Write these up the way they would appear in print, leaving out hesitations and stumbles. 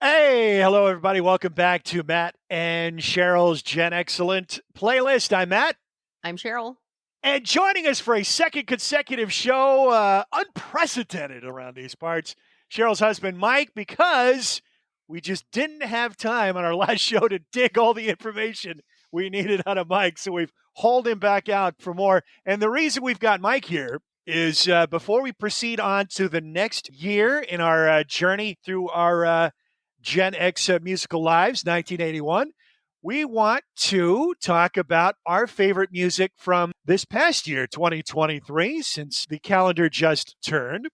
Hey, hello everybody. Welcome back to Matt and Cheryl's Gen Excellent playlist. I'm Matt, I'm Sheryl. and joining us for a second consecutive show, unprecedented around these parts, Cheryl's husband Mike, because we just didn't have time on our last show to dig all the information we needed out of Mike, so we've hauled him back out for more. And the reason we've got Mike here is before we proceed on to the next year in our journey through our Gen X musical lives, 1981. We want to talk about our favorite music from this past year, 2023, since the calendar just turned.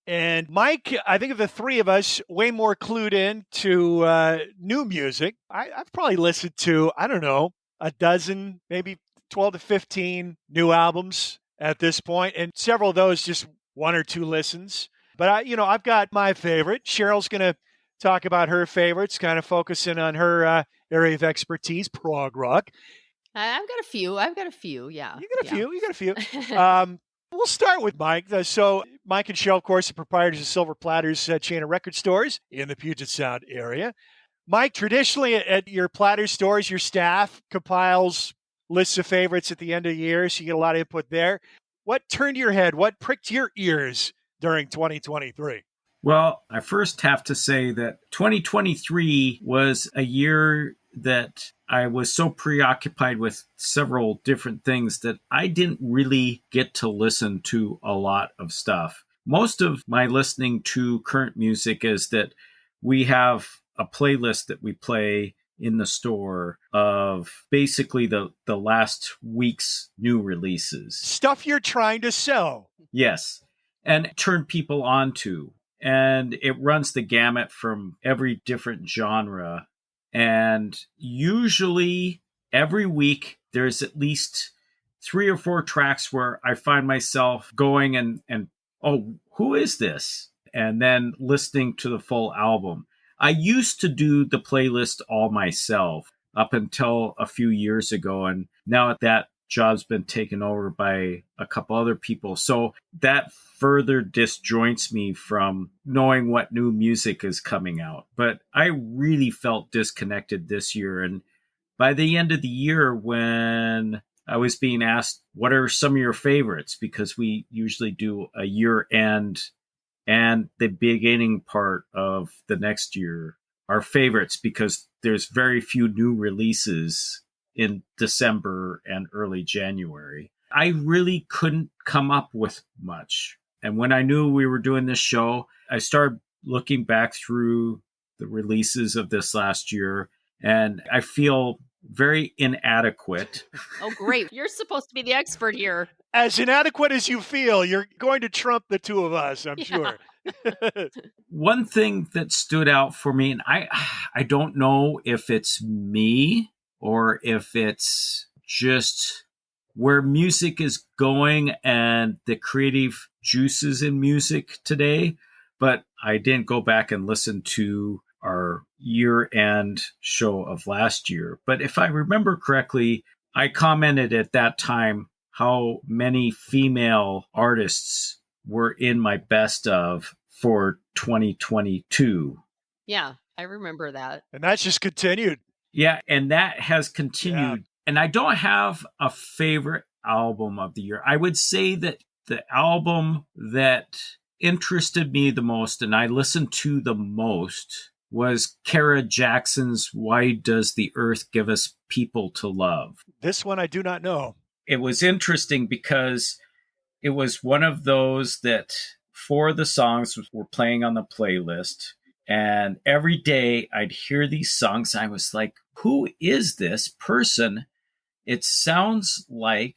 And Mike, I think of the three of us, way more clued in to new music. I've probably listened to, I don't know, a dozen, maybe 12 to 15 new albums at this point, and several of those just one or two listens. But I've got my favorite. Cheryl's going to talk about her favorites, kind of focusing on her area of expertise, prog rock. I've got a few. Yeah. You got a few. You got a few. We'll start with Mike. So Mike and Cheryl, of course, are proprietors of Silver Platters chain of record stores in the Puget Sound area. Mike, traditionally at your Platters stores, your staff compiles lists of favorites at the end of the year, so you get a lot of input there. What turned your head? What pricked your ears during 2023? Well, I first have to say that 2023 was a year that I was so preoccupied with several different things that I didn't really get to listen to a lot of stuff. Most of my listening to current music is that we have a playlist that we play in the store of basically the last week's new releases. Stuff you're trying to sell. Yes. And turn people on to. And it runs the gamut from every different genre. And usually every week there's at least 3 or 4 tracks where I find myself going and oh, who is this? And then listening to the full album. I used to do the playlist all myself up until a few years ago. And now that job's been taken over by a couple other people. So that further disjoints me from knowing what new music is coming out. But I really felt disconnected this year. And by the end of the year, when I was being asked, what are some of your favorites? Because we usually do a year end and the beginning part of the next year are favorites because there's very few new releases in December and early January. I really couldn't come up with much. And when I knew we were doing this show, I started looking back through the releases of this last year, and I feel very inadequate. Oh, great. You're supposed to be the expert here. As inadequate as you feel, you're going to trump the two of us, I'm sure. One thing that stood out for me, and I don't know if it's me or if it's just where music is going and the creative juices in music today, but I didn't go back and listen to our year-end show of last year. But if I remember correctly, I commented at that time how many female artists were in my best of for 2022. Yeah, I remember that. And that's just continued. Yeah, and that has continued. Yeah. And I don't have a favorite album of the year. I would say that the album that interested me the most and I listened to the most was Kara Jackson's Why Does the Earth Give Us People to Love? This one I do not know. It was interesting because it was one of those that 4 of the songs were playing on the playlist. And every day I'd hear these songs. I was like, who is this person? It sounds like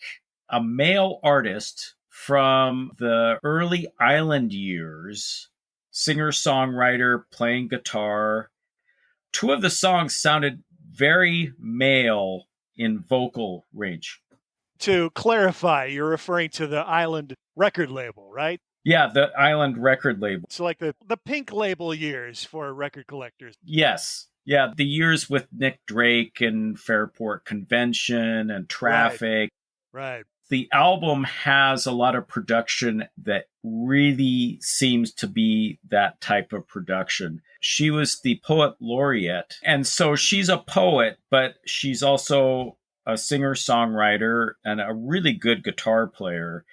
a male artist from the early Island years, singer-songwriter, playing guitar. 2 of the songs sounded very male in vocal range. To clarify, you're referring to the Island record label, right? Yeah, the Island record label. So like the pink label years for record collectors. Yes. Yeah, the years with Nick Drake and Fairport Convention and Traffic. Right. The album has a lot of production that really seems to be that type of production. She was the poet laureate. And so she's a poet, but she's also a singer-songwriter and a really good guitar player.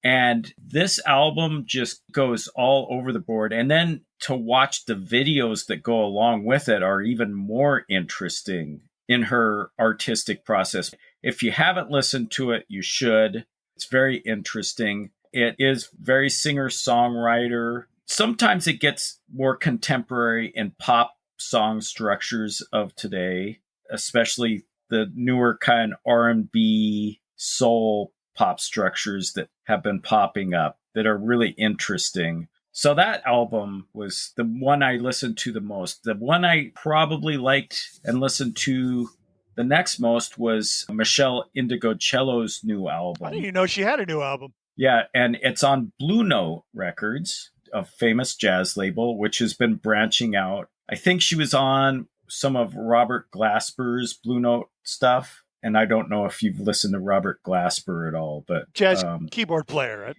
And this album just goes all over the board. And then to watch the videos that go along with it are even more interesting in her artistic process. If you haven't listened to it, you should. It's very interesting. It is very singer-songwriter. Sometimes it gets more contemporary and pop song structures of today, especially the newer kind of R&B, soul pop structures that have been popping up that are really interesting. So that album was the one I listened to the most. The one I probably liked and listened to the next most was Michelle Indigocello's new album. I didn't even know she had a new album. Yeah, and it's on Blue Note Records, a famous jazz label, which has been branching out. I think she was on some of Robert Glasper's Blue Note stuff. And I don't know if you've listened to Robert Glasper at all, but Jazz keyboard player, right?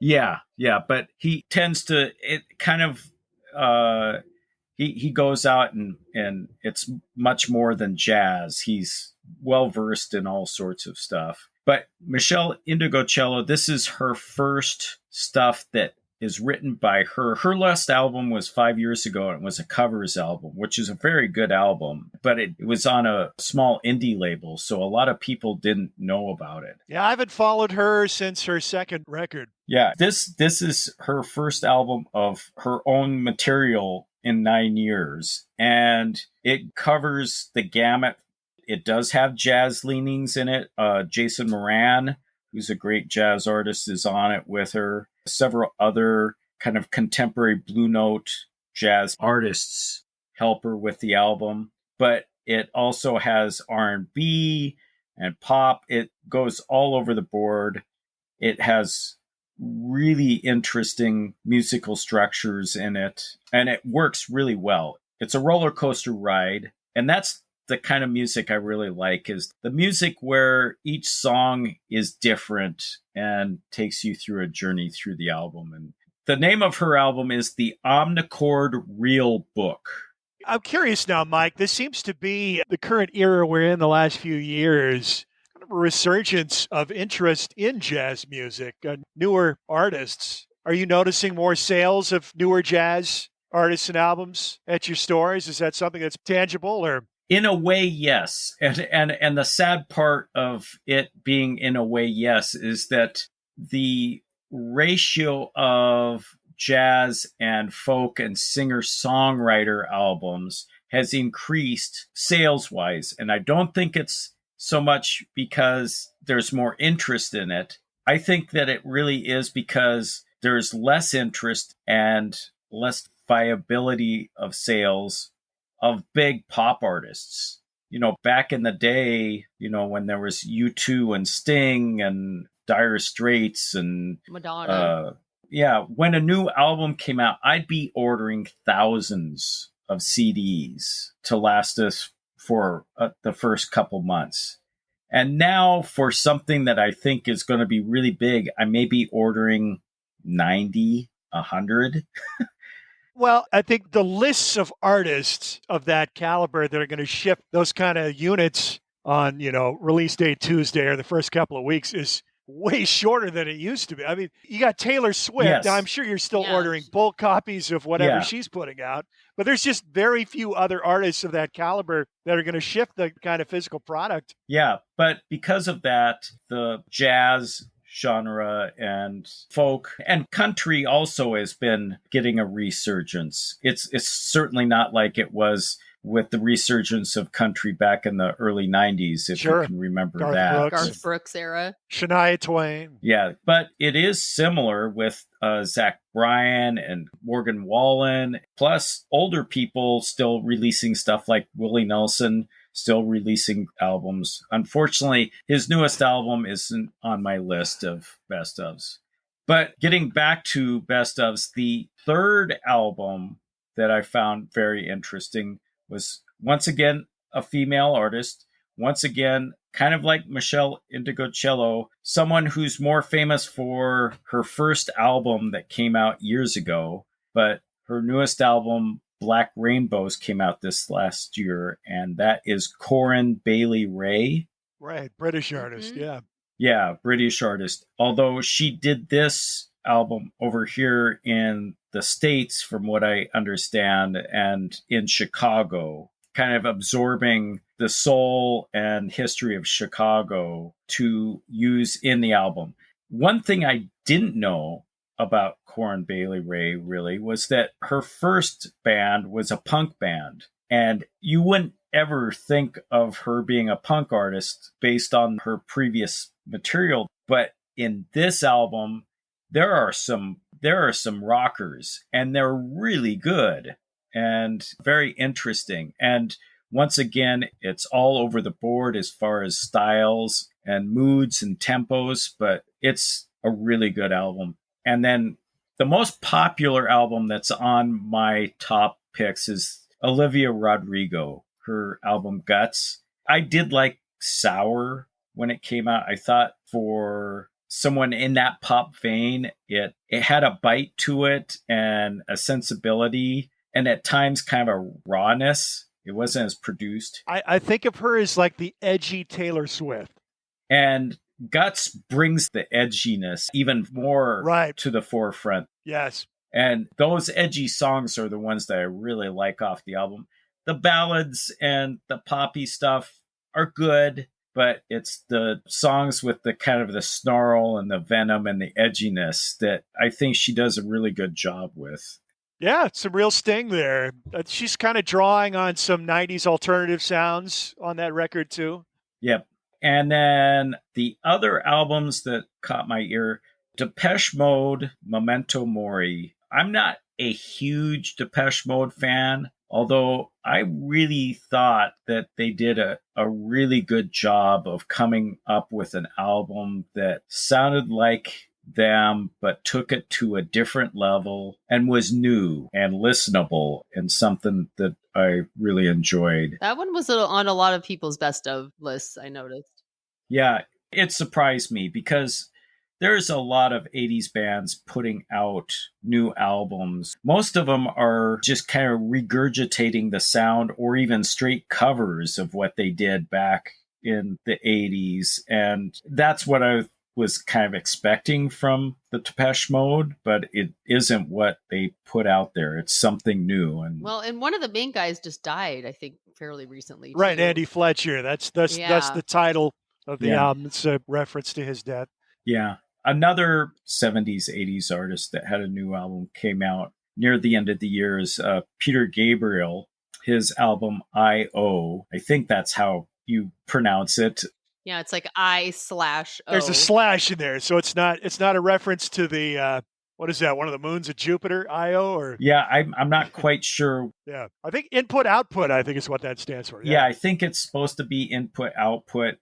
Yeah, but he tends to he goes out and it's much more than jazz. He's well versed in all sorts of stuff. But Michelle Indigocello, this is her first stuff that is written by her. Her last album was 5 years ago, and it was a covers album, which is a very good album, but it was on a small indie label, so a lot of people didn't know about it. Yeah, I haven't followed her since her second record. Yeah, this is her first album of her own material in 9 years, and it covers the gamut. It does have jazz leanings in it. Jason Moran, who's a great jazz artist, is on it with her. Several other kind of contemporary Blue Note jazz artists help her with the album. But it also has R&B and pop. It goes all over the board. It has really interesting musical structures in it, and it works really well. It's a roller coaster ride, and that's the kind of music I really like, is the music where each song is different and takes you through a journey through the album. And the name of her album is The Omnichord Real Book. I'm curious now, Mike, this seems to be the current era we're in the last few years, kind of a resurgence of interest in jazz music, newer artists. Are you noticing more sales of newer jazz artists and albums at your stores? Is that something that's tangible, or? In a way, yes. And the sad part of it being in a way, yes, is that the ratio of jazz and folk and singer-songwriter albums has increased sales-wise. And I don't think it's so much because there's more interest in it. I think that it really is because there's less interest and less viability of sales of big pop artists. You know, back in the day, you know, when there was U2 and Sting and Dire Straits and Madonna. When a new album came out, I'd be ordering thousands of CDs to last us for the first couple months. And now for something that I think is going to be really big, I may be ordering 90, 100. Well, I think the lists of artists of that caliber that are going to ship those kind of units on, release date Tuesday or the first couple of weeks is way shorter than it used to be. I mean, you got Taylor Swift. Yes. Now, I'm sure you're still ordering bulk copies of whatever she's putting out, but there's just very few other artists of that caliber that are going to ship the kind of physical product. Yeah, but because of that, the jazz genre and folk and country also has been getting a resurgence. It's certainly not like it was with the resurgence of country back in the early 90s, if you can remember that. Garth Brooks era. Shania Twain. Yeah, but it is similar with Zach Bryan and Morgan Wallen, plus older people still releasing stuff like Willie Nelson, still releasing albums. Unfortunately, his newest album isn't on my list of best ofs. But getting back to best ofs, the third album that I found very interesting was once again a female artist. Once again, kind of like Michelle Indigocello, someone who's more famous for her first album that came out years ago, but her newest album, Black Rainbows came out this last year, and that is Corin Bailey Rae. Right, British artist, yeah. Yeah, British artist. Although she did this album over here in the States, from what I understand, and in Chicago, kind of absorbing the soul and history of Chicago to use in the album. One thing I didn't know about Corin Bailey Rae really was that her first band was a punk band. And you wouldn't ever think of her being a punk artist based on her previous material. But in this album, there are some rockers, and they're really good and very interesting. And once again, it's all over the board as far as styles and moods and tempos, but it's a really good album. And then the most popular album that's on my top picks is Olivia Rodrigo, her album Guts. I did like Sour when it came out. I thought for someone in that pop vein, it had a bite to it and a sensibility, and at times kind of a rawness. It wasn't as produced. I think of her as like the edgy Taylor Swift. And Guts brings the edginess even more to the forefront. Yes. And those edgy songs are the ones that I really like off the album. The ballads and the poppy stuff are good, but it's the songs with the kind of the snarl and the venom and the edginess that I think she does a really good job with. Yeah, some real sting there. She's kind of drawing on some 90s alternative sounds on that record too. Yep. And then the other albums that caught my ear, Depeche Mode, Memento Mori. I'm not a huge Depeche Mode fan, although I really thought that they did a really good job of coming up with an album that sounded like them, but took it to a different level and was new and listenable and something that I really enjoyed. That one was on a lot of people's best of lists, I noticed. Yeah, it surprised me because there's a lot of 80s bands putting out new albums. Most of them are just kind of regurgitating the sound or even straight covers of what they did back in the 80s. And that's what I was kind of expecting from the Depeche Mode, but it isn't what they put out there. It's something new. And one of the main guys just died, I think, fairly recently. Right, too. Andy Fletcher. That's the title of the album. It's a reference to his death. Yeah. Another 70s, 80s artist that had a new album came out near the end of the year is Peter Gabriel. His album I.O. I think that's how you pronounce it. Yeah, it's like I/O. There's a slash in there, so it's not a reference to the what is that? One of the moons of Jupiter, Io, or yeah, I'm not quite sure. Yeah, I think input output. I think is what that stands for. Yeah, I think it's supposed to be input output,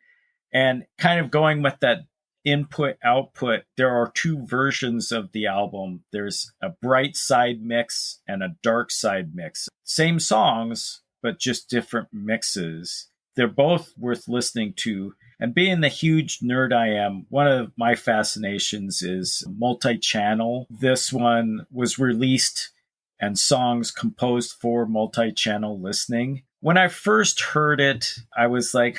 and kind of going with that input output. There are two versions of the album. There's a bright side mix and a dark side mix. Same songs, but just different mixes. They're both worth listening to. And being the huge nerd I am, one of my fascinations is multi-channel. This one was released and songs composed for multi-channel listening. When I first heard it, I was like,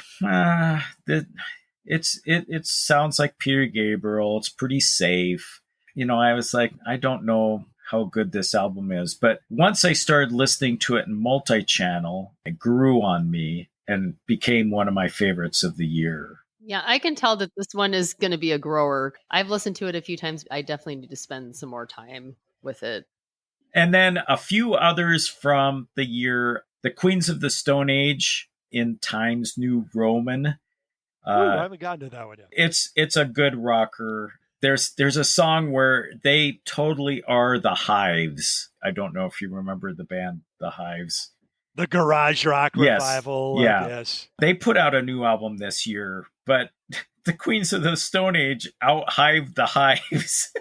it sounds like Peter Gabriel. It's pretty safe. I was like, I don't know how good this album is. But once I started listening to it in multi-channel, it grew on me and became one of my favorites of the year. Yeah, I can tell that this one is going to be a grower. I've listened to it a few times. I definitely need to spend some more time with it. And then a few others from the year, The Queens of the Stone Age in Times New Roman. I haven't gotten to that one yet. It's a good rocker. There's a song where they totally are the Hives. I don't know if you remember the band, the Hives. The garage rock revival. Yeah. Yes. They put out a new album this year, but the Queens of the Stone Age out-hived the Hives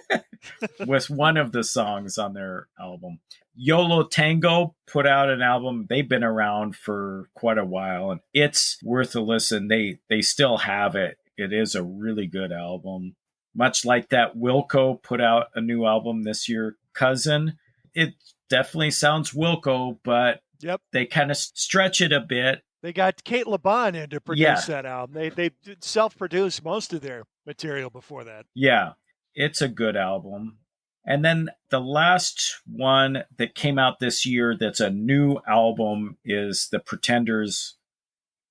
was one of the songs on their album. YOLO Tango put out an album. They've been around for quite a while, and it's worth a listen. They still have it. It is a really good album. Much like that, Wilco put out a new album this year, Cousin. It definitely sounds Wilco, but Yep. they kind of stretch it a bit. They got Kate LeBon in to produce Yeah. that album. They self-produced most of their material before that. Yeah, it's a good album. And then the last one that came out this year that's a new album is The Pretenders'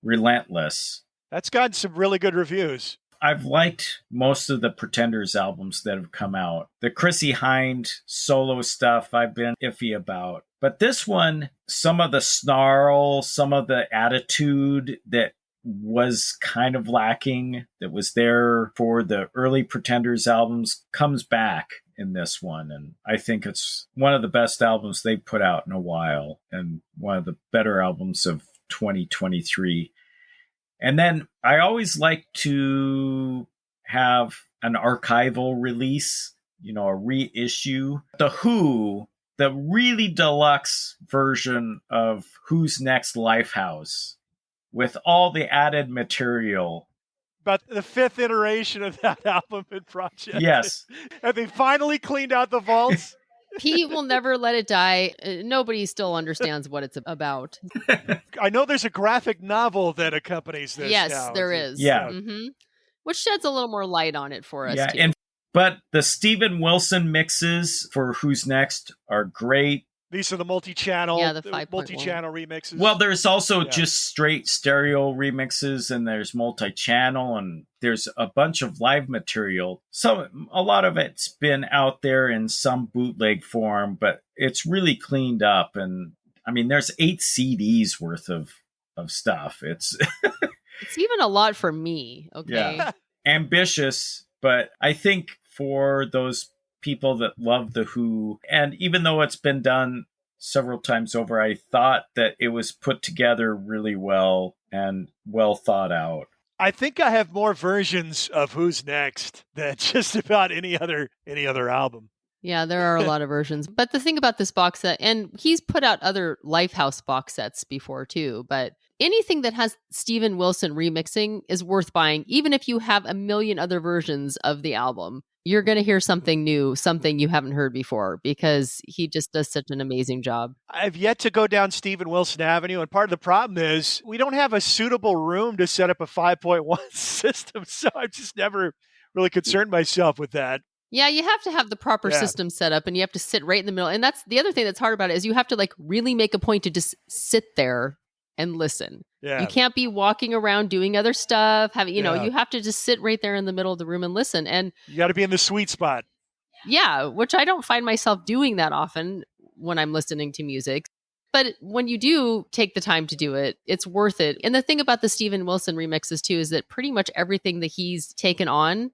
Relentless. That's gotten some really good reviews. I've liked most of the Pretenders albums that have come out. The Chrissy Hind solo stuff I've been iffy about. But this one, some of the snarl, some of the attitude that was kind of lacking, that was there for the early Pretenders albums, comes back in this one. And I think it's one of the best albums they've put out in a while, and one of the better albums of 2023. And then I always like to have an archival release, a reissue. The Who, the really deluxe version of Who's Next Lifehouse, with all the added material. But the 5th iteration of that album and project. Yes. Have they finally cleaned out the vaults? Pete will never let it die. Nobody still understands what it's about. I know there's a graphic novel that accompanies this. Yes, now. there is. Yeah. Mm-hmm. Which sheds a little more light on it for us, Yeah, too. but the Steven Wilson mixes for Who's Next are great. These are the multi-channel, Yeah, the 5.1. multi-channel remixes. Well, there's also just straight stereo remixes, and there's multi-channel, and there's a bunch of live material. So a lot of it's been out there in some bootleg form, but it's really cleaned up. And I mean, there's 8 CDs worth of stuff. It's It's even a lot for me. Okay. Yeah. Ambitious, but I think for those people that love The Who, and even though it's been done several times over, I thought that it was put together really well and well thought out. I think I have more versions of Who's Next than just about any other album. Yeah, there are a lot of versions. But the thing about this box set, and he's put out other Lifehouse box sets before too, but anything that has Steven Wilson remixing is worth buying. Even if you have a million other versions of the album, you're going to hear something new, something you haven't heard before, because he just does such an amazing job. I've yet to go down Steven Wilson Avenue, and part of the problem is we don't have a suitable room to set up a 5.1 system, so I've just never really concerned myself with that. Yeah, you have to have the proper system set up, and you have to sit right in the middle. And that's the other thing that's hard about it, is you have to like really make a point to just sit there and listen. Yeah. You can't be walking around doing other stuff. You have to just sit right there in the middle of the room and listen. And you got to be in the sweet spot. Yeah, which I don't find myself doing that often when I'm listening to music. But when you do take the time to do it, it's worth it. And the thing about the Steven Wilson remixes too is that pretty much everything that he's taken on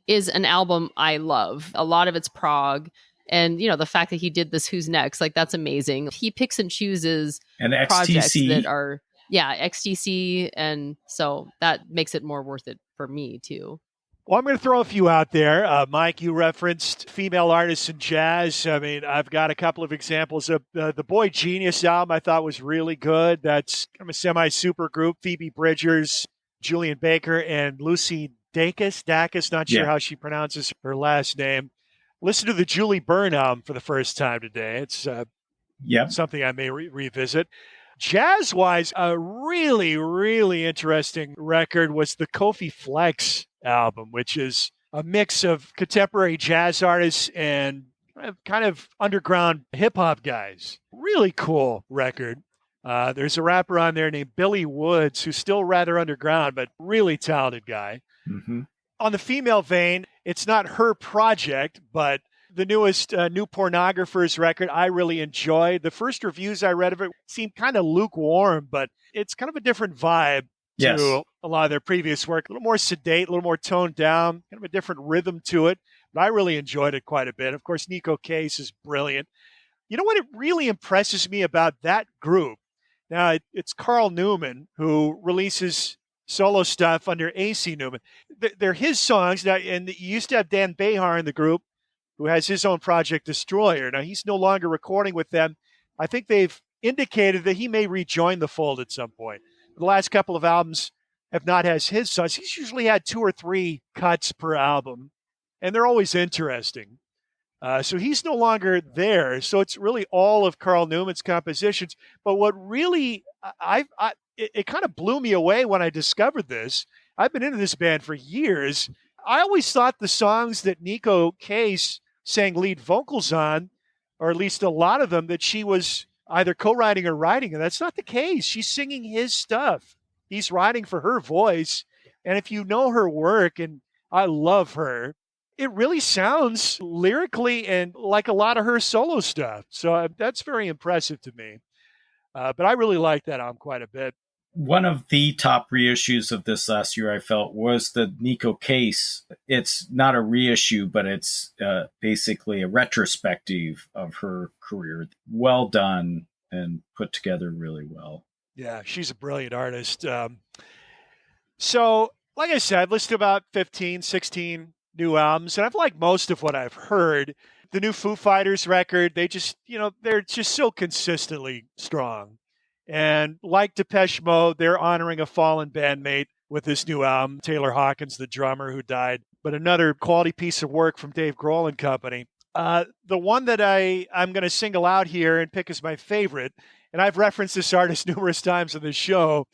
is an album I love. A lot of it's prog. And, the fact that he did this Who's Next, like, that's amazing. He picks and chooses and projects XTC. that are, XTC. And so that makes it more worth it for me, too. Well, I'm going to throw a few out there. Mike, you referenced female artists in jazz. I mean, I've got a couple of examples of the Boy Genius album I thought was really good. That's kind of a semi-super group. Phoebe Bridgers, Julian Baker, and Lucy Dacus, not sure how she pronounces her last name. Listen to the Julie Byrne album for the first time today. It's something I may revisit. Jazz-wise, a really, really interesting record was the Kofi Flex album, which is a mix of contemporary jazz artists and kind of underground hip-hop guys. Really cool record. There's a rapper on there named Billy Woods, who's still rather underground, but really talented guy. Mm-hmm. On the female vein, it's not her project, but the newest New Pornographers record I really enjoyed. The first reviews I read of it seemed kind of lukewarm, but it's kind of a different vibe to a lot of their previous work. A little more sedate, a little more toned down, kind of a different rhythm to it. But I really enjoyed it quite a bit. Of course, Nico Case is brilliant. You know what it really impresses me about that group? Now, it's Carl Newman who releases solo stuff under AC Newman. They're his songs. Now, and you used to have Dan Behar in the group, who has his own project, Destroyer. Now, he's no longer recording with them. I think they've indicated that he may rejoin the fold at some point. The last couple of albums have not had his songs. He's usually had 2 or 3 cuts per album, and they're always interesting. So he's no longer there. So it's really all of Carl Newman's compositions. But what really, it kind of blew me away when I discovered this. I've been into this band for years. I always thought the songs that Nico Case sang lead vocals on, or at least a lot of them, that she was either co-writing or writing. And that's not the case. She's singing his stuff. He's writing for her voice. And if you know her work, and I love her, it really sounds lyrically and like a lot of her solo stuff. So that's very impressive to me. But I really like that album quite a bit. One of the top reissues of this last year, I felt, was the Nico Case. It's not a reissue, but it's basically a retrospective of her career. Well done and put together really well. Yeah, she's a brilliant artist. So, like I said, I've listened to about 15, 16 new albums, and I've liked most of what I've heard. The new Foo Fighters record, they just, they're just so consistently strong. And like Depeche Mode, they're honoring a fallen bandmate with this new album, Taylor Hawkins, the drummer who died. But another quality piece of work from Dave Grohl and company. The one that I'm going to single out here and pick as my favorite, and I've referenced this artist numerous times on this show,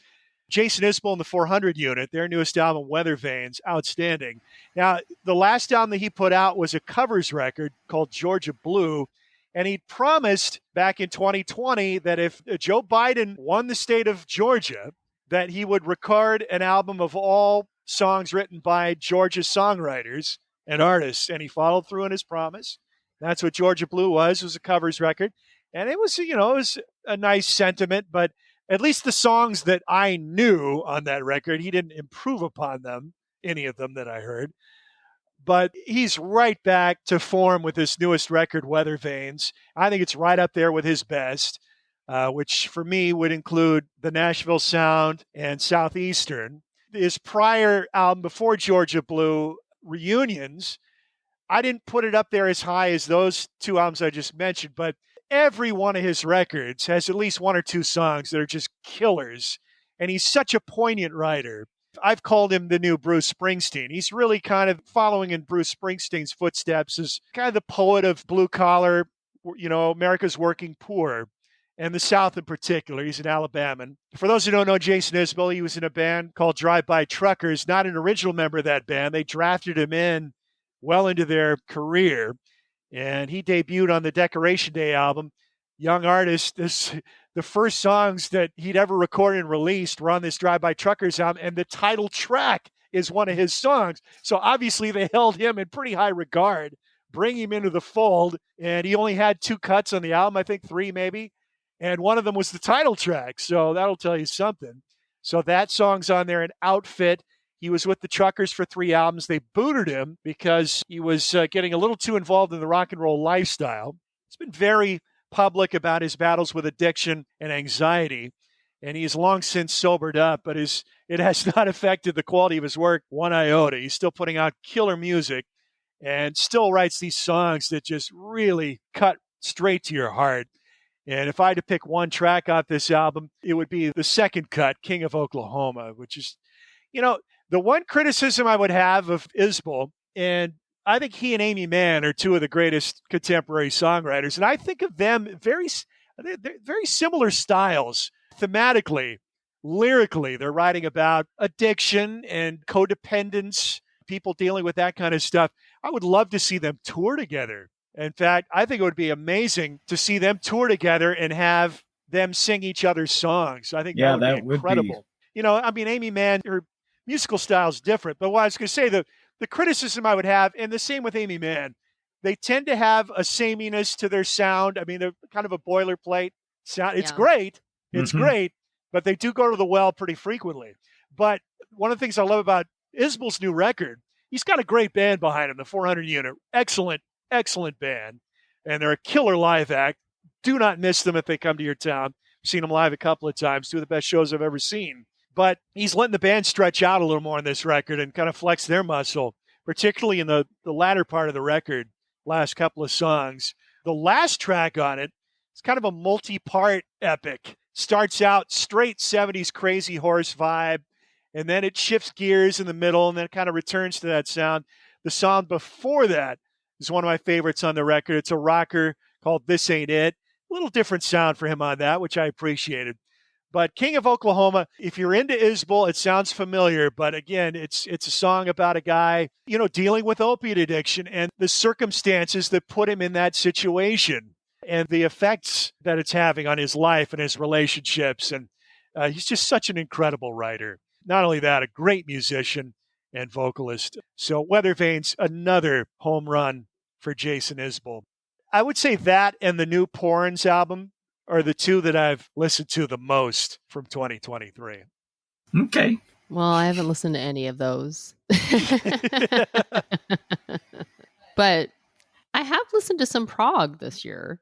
Jason Isbell and the 400 Unit, their newest album, Weather Vanes, outstanding. Now, the last album that he put out was a covers record called Georgia Blue, and he promised back in 2020 that if Joe Biden won the state of Georgia, that he would record an album of all songs written by Georgia songwriters and artists, and he followed through on his promise. That's what Georgia Blue was a covers record, and it was, it was a nice sentiment, but at least the songs that I knew on that record, he didn't improve upon them, any of them that I heard. But he's right back to form with this newest record, Weather Vanes. I think it's right up there with his best, which for me would include the Nashville Sound and Southeastern. His prior album before Georgia Blue, Reunions, I didn't put it up there as high as those two albums I just mentioned, but every one of his records has at least one or two songs that are just killers. And he's such a poignant writer. I've called him the new Bruce Springsteen. He's really kind of following in Bruce Springsteen's footsteps as kind of the poet of blue collar, America's working poor, and the South in particular. He's an Alabaman. For those who don't know Jason Isbell, he was in a band called Drive-By Truckers, not an original member of that band. They drafted him in well into their career. And he debuted on the Decoration Day album. Young artist, the first songs that he'd ever recorded and released were on this Drive-By Truckers album, and the title track is one of his songs. So obviously they held him in pretty high regard, bring him into the fold, and he only had 2 cuts on the album, I think 3 maybe, and one of them was the title track. So that'll tell you something. So that song's on there, an Outfit. He was with the Truckers for 3 albums. They booted him because he was getting a little too involved in the rock and roll lifestyle. He's been very public about his battles with addiction and anxiety, and he's long since sobered up, but it has not affected the quality of his work one iota. He's still putting out killer music and still writes these songs that just really cut straight to your heart. And if I had to pick one track off this album, it would be the second cut, King of Oklahoma, which is, the one criticism I would have of Isbell, and I think he and Amy Mann are 2 of the greatest contemporary songwriters, and I think of them very similar styles thematically, lyrically. They're writing about addiction and codependence, people dealing with that kind of stuff. I would love to see them tour together. In fact, I think it would be amazing to see them tour together and have them sing each other's songs. I think that would be incredible. Amy Mann, her musical style is different, but what I was going to say, the criticism I would have, and the same with Amy Mann, they tend to have a sameness to their sound. I mean, they're kind of a boilerplate sound. It's great. It's great, but they do go to the well pretty frequently. But one of the things I love about Isbell's new record, he's got a great band behind him, the 400 Unit. Excellent, excellent band. And they're a killer live act. Do not miss them if they come to your town. I've seen them live a couple of times. 2 of the best shows I've ever seen. But he's letting the band stretch out a little more on this record and kind of flex their muscle, particularly in the latter part of the record, last couple of songs. The last track on it is kind of a multi-part epic. Starts out straight 70s crazy horse vibe, and then it shifts gears in the middle, and then it kind of returns to that sound. The song before that is one of my favorites on the record. It's a rocker called This Ain't It. A little different sound for him on that, which I appreciated. But King of Oklahoma, if you're into Isbell, it sounds familiar. But again, it's a song about a guy, dealing with opiate addiction and the circumstances that put him in that situation and the effects that it's having on his life and his relationships. And he's just such an incredible writer. Not only that, a great musician and vocalist. So Weather Vane's another home run for Jason Isbell. I would say that and the new Porins album are the two that I've listened to the most from 2023. Okay. Well, I haven't listened to any of those. But I have listened to some prog this year.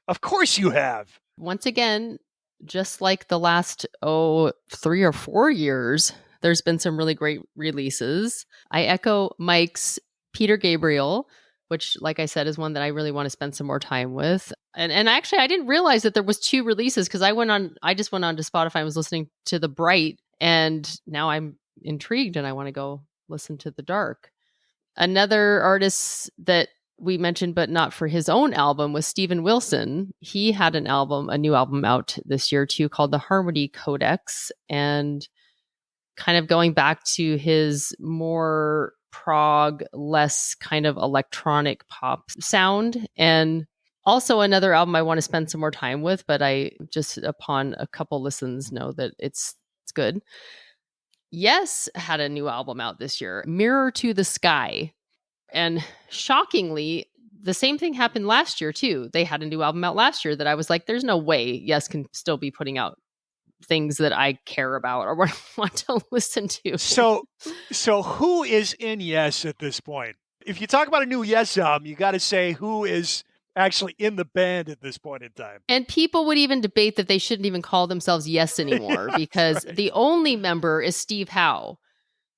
Of course you have. Once again, just like the last 3 or 4 years, there's been some really great releases. I echo Mike's Peter Gabriel, which, like I said, is one that I really want to spend some more time with. And actually, I didn't realize that there was 2 releases because I just went on to Spotify and was listening to The Bright, and now I'm intrigued and I want to go listen to The Dark. Another artist that we mentioned, but not for his own album, was Steven Wilson. He had a new album out this year too, called The Harmony Codex, and kind of going back to his more prog, less kind of electronic pop sound. And also another album I want to spend some more time with, but I just upon a couple listens know that it's good. Yes had a new album out this year, Mirror to the Sky. And shockingly, the same thing happened last year too. They had a new album out last year that I was like, there's no way Yes can still be putting out things that I care about or want to listen to. So who is in Yes at this point? If you talk about a new Yes album, you got to say who is actually in the band at this point in time. And people would even debate that they shouldn't even call themselves Yes anymore because right. The only member is Steve Howe.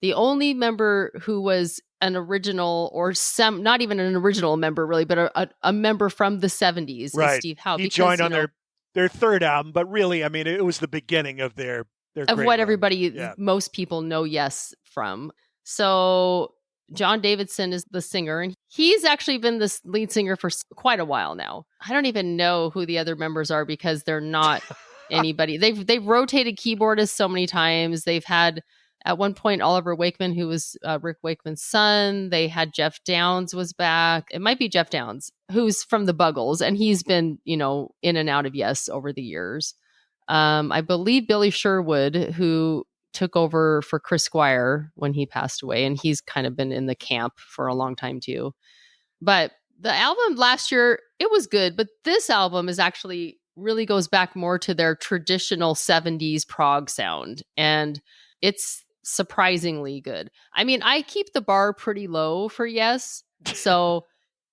The only member who was an original or not even an original member really, but a member from the 70s right. is Steve Howe. He joined on their third album, but really, I mean, it was the beginning of their of what everybody, most people know Yes from. So John Davidson is the singer, and he's actually been the lead singer for quite a while now. I don't even know who the other members are because they're not anybody. They've rotated keyboardists so many times. They've had at one point Oliver Wakeman, who was Rick Wakeman's son. They had Jeff Downs was back. It might be Jeff Downs, who's from the Buggles, and he's been, in and out of Yes over the years. I believe Billy Sherwood, who took over for Chris Squire when he passed away, and he's kind of been in the camp for a long time too. But the album last year, it was good, but this album is actually really goes back more to their traditional 70s prog sound, and it's surprisingly good. I mean, I keep the bar pretty low for Yes, so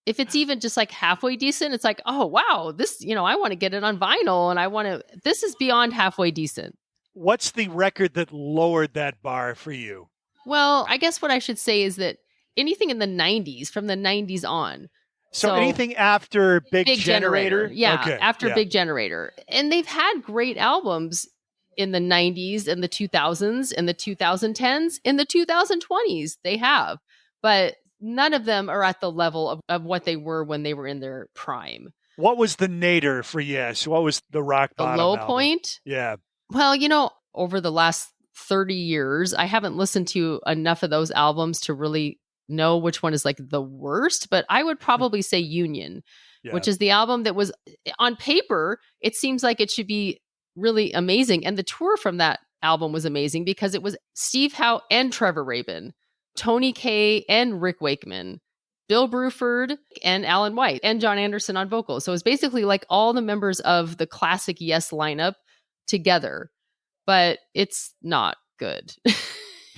if it's even just like halfway decent, it's like, oh wow, this, I want to get it on vinyl, and this is beyond halfway decent. What's the record that lowered that bar for you? Well, I guess what I should say is that anything in the 90s, from the 90s on. So anything after Big Generator? Yeah, okay. After Big Generator. And they've had great albums in the 90s and the 2000s and the 2010s, in the 2020s they have. But none of them are at the level of what they were when they were in their prime. What was the nadir for Yes? What was the rock bottom The low album? point? Yeah. Well, over the last 30 years, I haven't listened to enough of those albums to really know which one is like the worst, but I would probably say Union, which is the album that was on paper, it seems like it should be really amazing. And the tour from that album was amazing because it was Steve Howe and Trevor Rabin, Tony Kaye and Rick Wakeman, Bill Bruford and Alan White, and John Anderson on vocals. So it's basically like all the members of the classic Yes lineup together, but it's not good.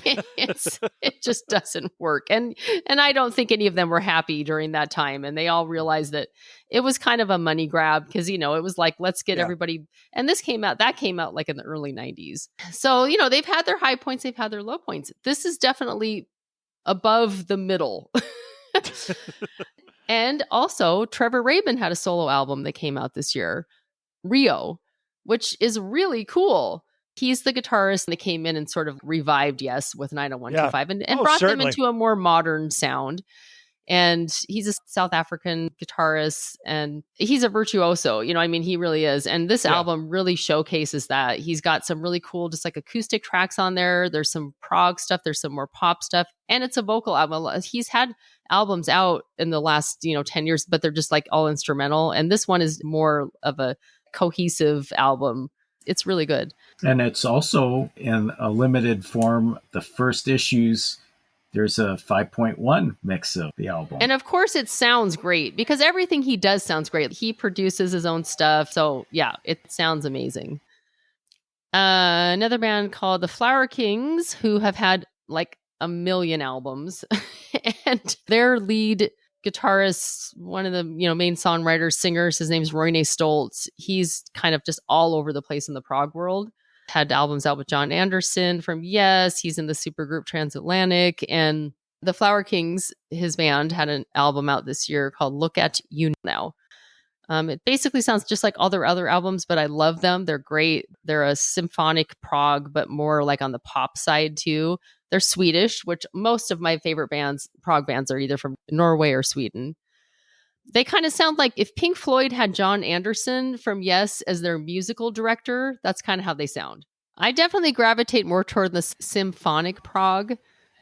It just doesn't work. And I don't think any of them were happy during that time. And they all realized that it was kind of a money grab because, it was like, let's get everybody. And that came out like in the early 90s. So, they've had their high points, they've had their low points. This is definitely above the middle. And also Trevor Rabin had a solo album that came out this year, Rio, which is really cool. He's the guitarist that came in and sort of revived Yes with 90125 and brought them into a more modern sound. And he's a South African guitarist, and he's a virtuoso. He really is. And this album really showcases that. He's got some really cool, just like acoustic tracks on there. There's some prog stuff. There's some more pop stuff. And it's a vocal album. He's had albums out in the last, 10 years, but they're just like all instrumental. And this one is more of a cohesive album. It's really good. And it's also in a limited form. The first issues, there's a 5.1 mix of the album. And of course it sounds great because everything he does sounds great. He produces his own stuff. So yeah, it sounds amazing. Another band called the Flower Kings, who have had like a million albums. And their lead guitarist, one of the main songwriters, singers, his name's Roy Stoltz. He's kind of just all over the place in the prog world. Had albums out with John Anderson from Yes. He's in the supergroup Transatlantic. And the Flower Kings, his band, had an album out this year called Look at You Now. It basically sounds just like all their other albums, but I love them. They're great. They're a symphonic prog, but more like on the pop side too. They're Swedish, which most of my favorite bands, prog bands, are either from Norway or Sweden. They kind of sound like if Pink Floyd had John Anderson from Yes as their musical director, that's kind of how they sound. I definitely gravitate more toward the symphonic prog.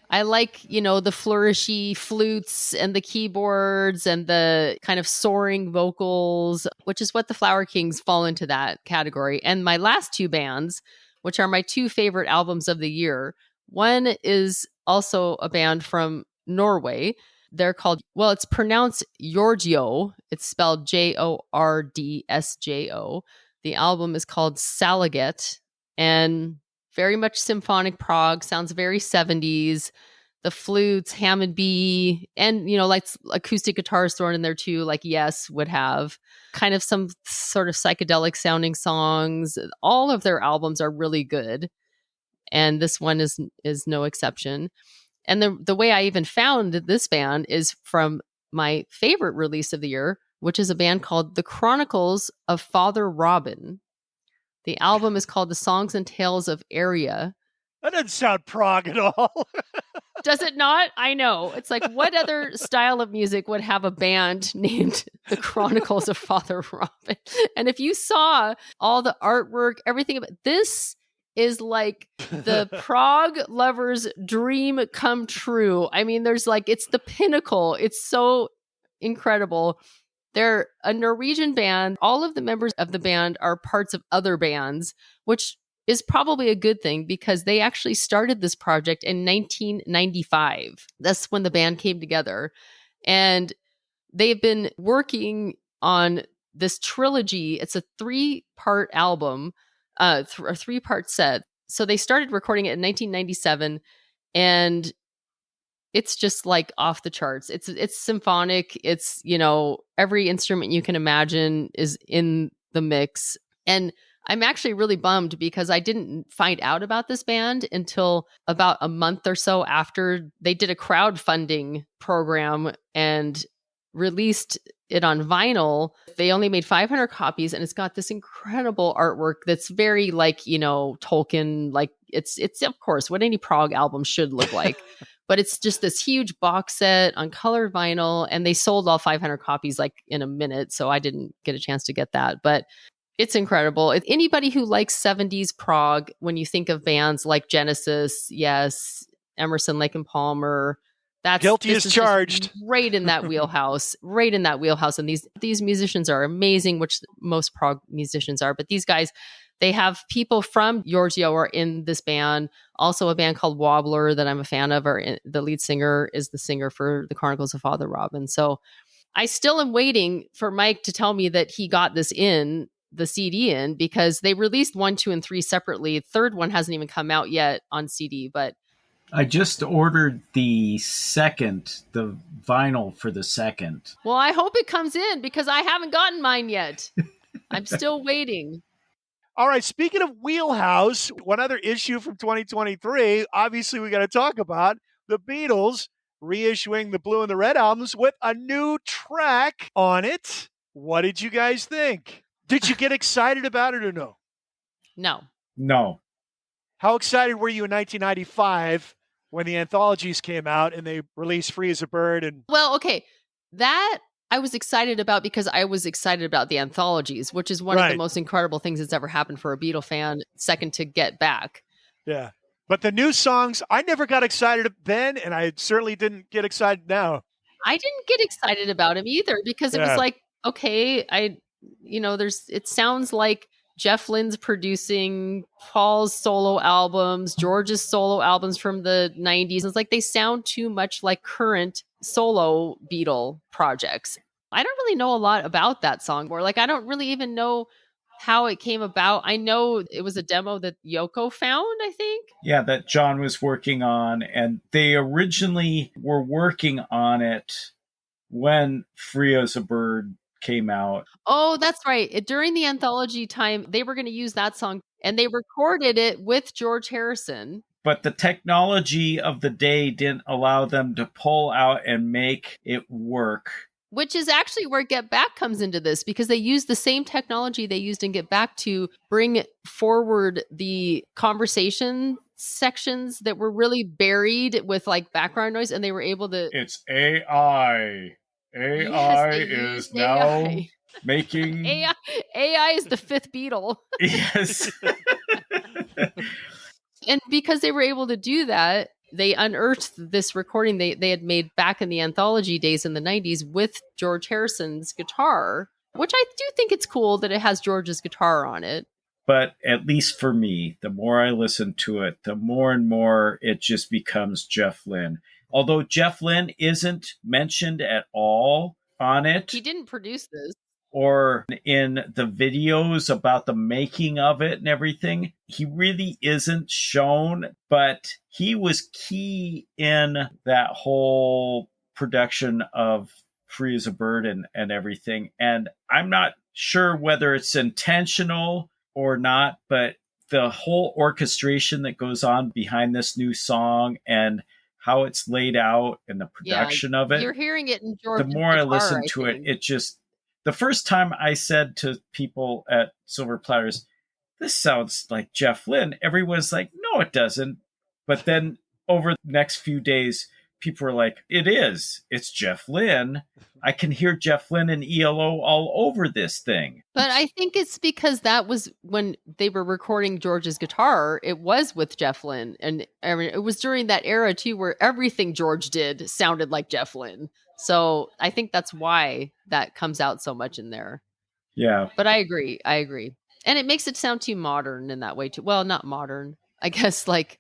I like, the flourishy flutes and the keyboards and the kind of soaring vocals, which is what the Flower Kings fall into that category. And my last two bands, which are my two favorite albums of the year, one is also a band from Norway. They're called, it's pronounced Jordsjo. It's spelled Jordsjo. The album is called Salaget, and very much symphonic prog, sounds very 70s. The flutes, Hammond B, and, like acoustic guitars thrown in there too, like Yes would have. Kind of some sort of psychedelic sounding songs. All of their albums are really good. And this one is no exception. And the way I even found this band is from my favorite release of the year, which is a band called The Chronicles of Father Robin. The album is called The Songs and Tales of Area. That doesn't sound prog at all. Does it not? I know. It's like, what other style of music would have a band named The Chronicles of Father Robin? And if you saw all the artwork, everything about this is like the prog lover's dream come true. I mean, it's the pinnacle. It's so incredible. They're a Norwegian band. All of the members of the band are parts of other bands, which is probably a good thing because they actually started this project in 1995. That's when the band came together. And they've been working on this trilogy. It's a 3-part album. A 3-part set. So they started recording it in 1997, and it's just like off the charts. It's symphonic. It's, every instrument you can imagine is in the mix. And I'm actually really bummed because I didn't find out about this band until about a month or so after they did a crowdfunding program and released it on vinyl. They only made 500 copies, and it's got this incredible artwork that's very like, Tolkien, like it's of course what any prog album should look like. But it's just this huge box set on colored vinyl, and they sold all 500 copies like in a minute, so I didn't get a chance to get that. But it's incredible. If anybody who likes 70s prog, when you think of bands like Genesis, Yes, Emerson, Lake and Palmer, Guilty as charged. Right in that wheelhouse. Right in that wheelhouse. And these musicians are amazing, which most prog musicians are. But these guys, they have people from Jordsjo are in this band. Also a band called Wobbler that I'm a fan of. The lead singer is the singer for The Chronicles of Father Robin. So I still am waiting for Mike to tell me that he got this in, the CD in, because they released 1, 2, and 3 separately. The third one hasn't even come out yet on CD, but I just ordered the vinyl for the second. Well, I hope it comes in because I haven't gotten mine yet. I'm still waiting. All right, speaking of wheelhouse, one other issue from 2023, obviously we got to talk about the Beatles reissuing the Blue and the Red albums with a new track on it. What did you guys think? Did you get excited about it or no? No. No. How excited were you in 1995 when the anthologies came out and they released Free as a Bird. And Well, okay. That I was excited about because I was excited about the anthologies, which is one of the Right. most incredible things that's ever happened for a Beatle fan, second to Get Back. yeah, but the new songs, I never got excited then, and I certainly didn't get excited now. I didn't get excited about him either because it was Yeah. like, okay, it sounds like Jeff Lynne's producing Paul's solo albums, George's solo albums from the 90s. It's like they sound too much like current solo Beatle projects. I don't really know a lot about that song, or like I don't really even know how it came about. I know it was a demo that Yoko found, I think. Yeah, that John was working on, and they originally were working on it when Free as a Bird came out. Oh, that's right. During the anthology time, they were going to use that song and they recorded it with George Harrison. But the technology of the day didn't allow them to pull out and make it work. Which is actually where Get Back comes into this, because they used the same technology they used in Get Back to bring forward the conversation sections that were really buried with like background noise, and they were able to. It's AI. AI is now making. AI is the fifth Beatle. Yes. And because they were able to do that, they unearthed this recording they had made back in the anthology days in the 90s with George Harrison's guitar, which I do think it's cool that it has George's guitar on it. But at least for me, the more I listen to it, the more and more it just becomes Jeff Lynne. Although Jeff Lynne isn't mentioned at all on it. He didn't produce this. Or in the videos about the making of it and everything, he really isn't shown, but he was key in that whole production of Free as a Bird and everything. And I'm not sure whether it's intentional or not, but the whole orchestration that goes on behind this new song and how it's laid out and the production of it. You're hearing it in George's the more guitar, I listen to it, it just... The first time I said to people at Silver Platters, this sounds like Jeff Lynne, everyone's like, no, it doesn't. But then over the next few days, people were like, it is. It's Jeff Lynne. I can hear Jeff Lynne and ELO all over this thing. But I think it's because that was when they were recording George's guitar. It was with Jeff Lynne. And I mean, it was during that era, too, where everything George did sounded like Jeff Lynne. So I think that's why that comes out so much in there. Yeah. But I agree. And it makes it sound too modern in that way, too. Well, not modern. I guess like...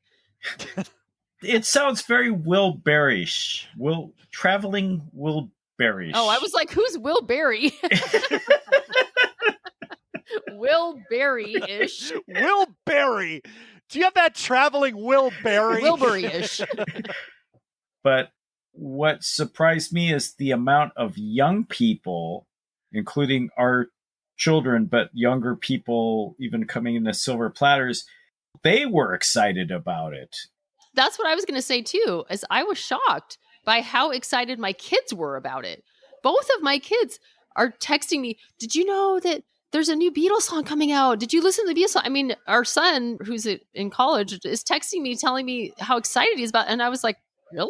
It sounds very Will Berry-ish. Traveling Will Berry-ish. Oh, I was like, who's Will Berry? Will Berry-ish. Will Berry. Do you have that traveling Will Berry? Wilbury-ish. But what surprised me is the amount of young people, including our children, but younger people even coming into Silver Platters, they were excited about it. That's what I was going to say too, is I was shocked by how excited my kids were about it. Both of my kids are texting me, did you know that there's a new Beatles song coming out? Did you listen to the Beatles song? I mean, our son, who's in college, is texting me, telling me how excited he's about it. And I was like, really?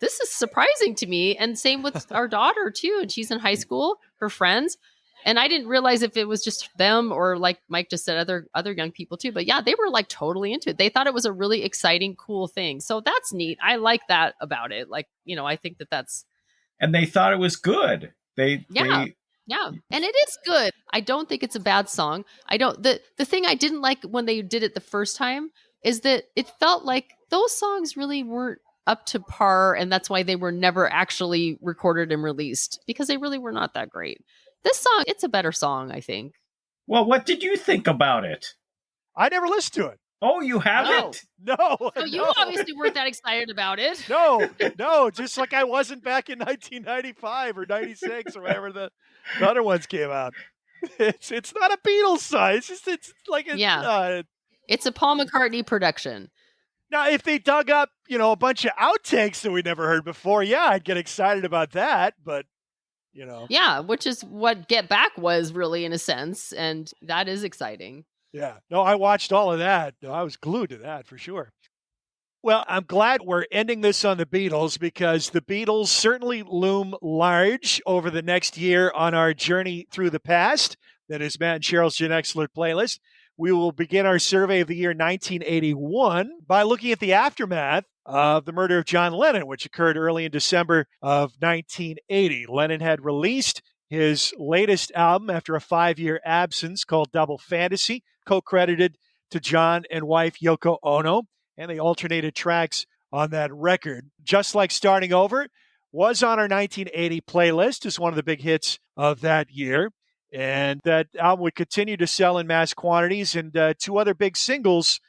This is surprising to me. And same with our daughter too. And she's in high school, her friends. And I didn't realize if it was just them or like Mike just said, other young people too. But yeah, they were like totally into it. They thought it was a really exciting, cool thing. So that's neat. I like that about it. Like, I think that's. And they thought it was good. Yeah. And it is good. I don't think it's a bad song. The thing I didn't like when they did it the first time is that it felt like those songs really weren't up to par. And that's why they were never actually recorded and released, because they really were not that great. This song, it's a better song, I think. Well, what did you think about it? I never listened to it. Oh, you haven't? No. So you obviously weren't that excited about it. No, just like I wasn't back in 1995 or 96 or whenever the other ones came out. It's not a Beatles song. It's like it's a Paul McCartney production. Now, if they dug up, a bunch of outtakes that we never heard before, yeah, I'd get excited about that, but Yeah, which is what Get Back was really in a sense, and that is exciting. Yeah. No, I watched all of that. No, I was glued to that for sure. Well, I'm glad we're ending this on the Beatles because the Beatles certainly loom large over the next year on our journey through the past. That is Matt and Sheryl's Gen Excellent playlist. We will begin our survey of the year 1981 by looking at the aftermath of the murder of John Lennon, which occurred early in December of 1980. Lennon had released his latest album after a 5-year absence called Double Fantasy, co-credited to John and wife Yoko Ono, and they alternated tracks on that record. Just Like Starting Over was on our 1980 playlist as one of the big hits of that year. And that album would continue to sell in mass quantities, and two other big singles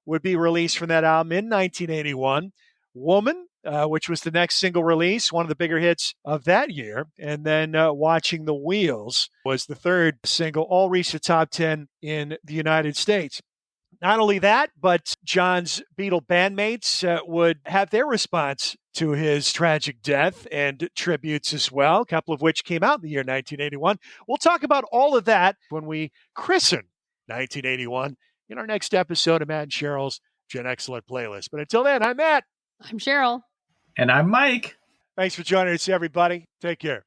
would be released from that album in 1981. Woman, which was the next single release, one of the bigger hits of that year. And then Watching the Wheels was the third single, all reached the top 10 in the United States. Not only that, but John's Beatle bandmates would have their response to his tragic death and tributes as well, a couple of which came out in the year 1981. We'll talk about all of that when we christen 1981 in our next episode of Matt and Sheryl's Gen Excellent playlist. But until then, I'm Matt. I'm Sheryl. And I'm Mike. Thanks for joining us, everybody. Take care.